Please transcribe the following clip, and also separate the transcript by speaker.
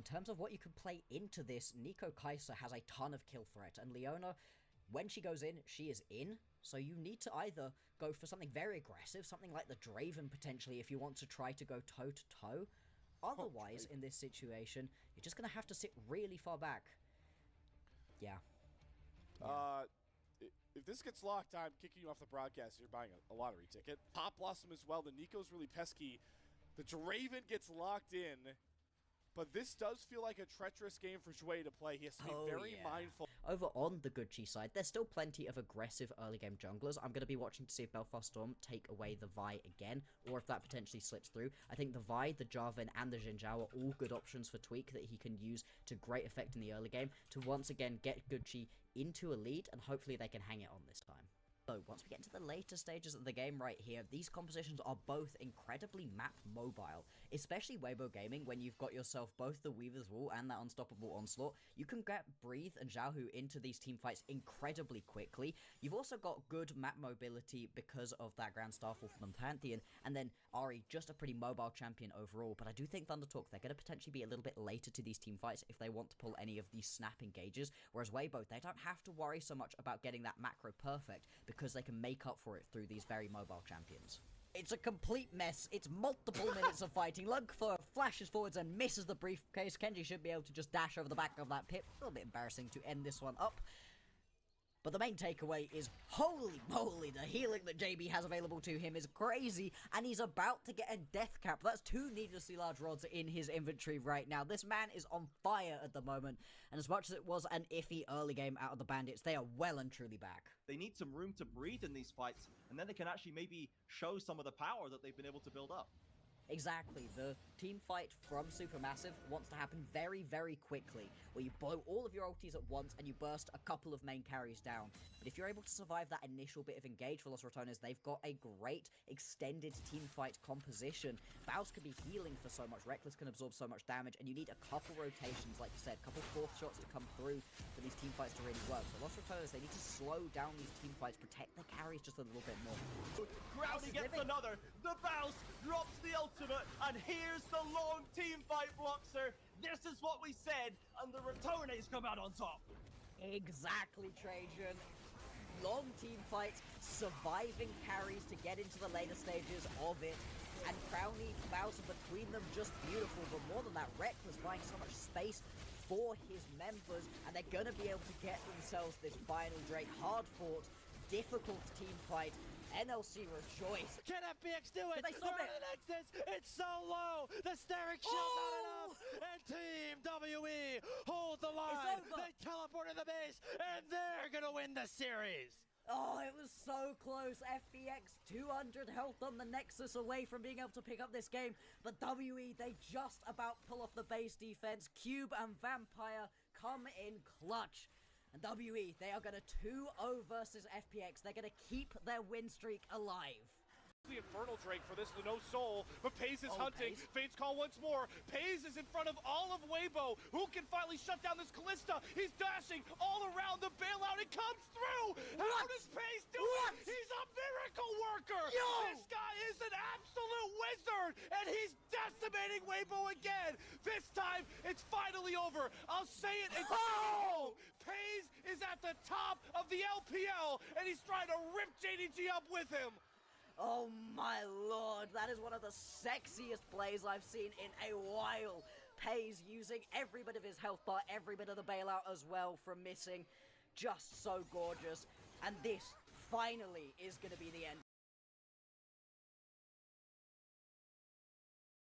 Speaker 1: terms of what you can play into this, Nico Kaiser has a ton of kill threat, and Leona, when she goes in, she is in. So you need to either go for something very aggressive, something like the Draven potentially, if you want to try to go toe-to-toe. Otherwise, in this situation, you're just going to have to sit really far back. Yeah.
Speaker 2: If this gets locked, I'm kicking you off the broadcast. You're buying a lottery ticket. Pop Blossom as well. The Nico's really pesky. The Draven gets locked in. But this does feel like a treacherous game for Shui to play. He has to be very mindful.
Speaker 1: Over on the Gucci side, there's still plenty of aggressive early game junglers. I'm going to be watching to see if Belfast Storm take away the Vi again, or if that potentially slips through. I think the Vi, the Jarvan, and the Xin Zhao are all good options for Tweak that he can use to great effect in the early game to once again get Gucci into a lead, and hopefully they can hang it on this time. So, once we get into the later stages of the game right here, these compositions are both incredibly map mobile, especially Weibo Gaming. When you've got yourself both the Weaver's Wall and that Unstoppable Onslaught, you can get Breathe and Xiaohu into these team fights incredibly quickly. You've also got good map mobility because of that Grand Starfall from the Pantheon, and then Ahri, just a pretty mobile champion overall, but I do think Thunder Talk, they're going to potentially be a little bit later to these team fights if they want to pull any of these snap engages, whereas Weibo, they don't have to worry so much about getting that macro perfect, because they can make up for it through these very mobile champions. It's a complete mess. It's multiple minutes of fighting. Lugthor flashes forwards and misses the briefcase. Kenji should be able to just dash over the back of that pit. A little bit embarrassing to end this one up. But the main takeaway is, holy moly, the healing that JB has available to him is crazy, and he's about to get a death cap. That's 2 needlessly large rods in his inventory right now. This man is on fire at the moment, and as much as it was an iffy early game out of the Bandits, they are well and truly back.
Speaker 3: They need some room to breathe in these fights, and then they can actually maybe show some of the power that they've been able to build up.
Speaker 1: Exactly, the team fight from Supermassive wants to happen very, very quickly, where you blow all of your ultis at once and you burst a couple of main carries down. But if you're able to survive that initial bit of engage for Los Ratones, they've got a great extended team fight composition. Baus can be healing for so much, Reckless can absorb so much damage, and you need a couple rotations, like you said, a couple fourth shots to come through for these team fights to really work. So Los Ratones, they need to slow down these team fights, protect the carries just a little bit more.
Speaker 3: Growly gets another, the Baus drops the ultimate, and here's the long team fight, Bloxer. This is what we said, and the Ratones come out on top.
Speaker 1: Exactly, Trajan. Long team fights, surviving carries to get into the later stages of it, and Crowley, Bowser between them, just beautiful. But more than that, Reckless buying so much space for his members, and they're gonna be able to get themselves this final Drake. Hard fought, difficult team fight. NLC rejoice.
Speaker 4: Can FPX do it?
Speaker 1: Can they stop it?
Speaker 4: Nexus, it's so low. The Steric shield not enough. And Team WE hold the line. They teleported the base, and they're gonna win the series.
Speaker 1: Oh, it was so close. FPX 200 health on the Nexus away from being able to pick up this game. But WE, they just about pull off the base defense. Cube and Vampire come in clutch. And WE, they are going to 2-0 versus FPX. They're going to keep their win streak alive.
Speaker 2: The Infernal Drake for this, the no soul, but Pays is hunting.
Speaker 1: Pays.
Speaker 2: Fate's call once more. Pays is in front of all of Weibo. Who can finally shut down this Callista? He's dashing all around the bailout. It comes through. How does Pays do it? He's a miracle worker. This guy is an absolute wizard, and he's decimating Weibo again. This time, it's finally over. I'll say it. It's Pays is at the top of the LPL, and he's trying to rip JDG up with him.
Speaker 1: Oh my lord, that is one of the sexiest plays I've seen in a while. Pays using every bit of his health bar, every bit of the bailout as well from missing. Just so gorgeous. And this finally is going to be the end.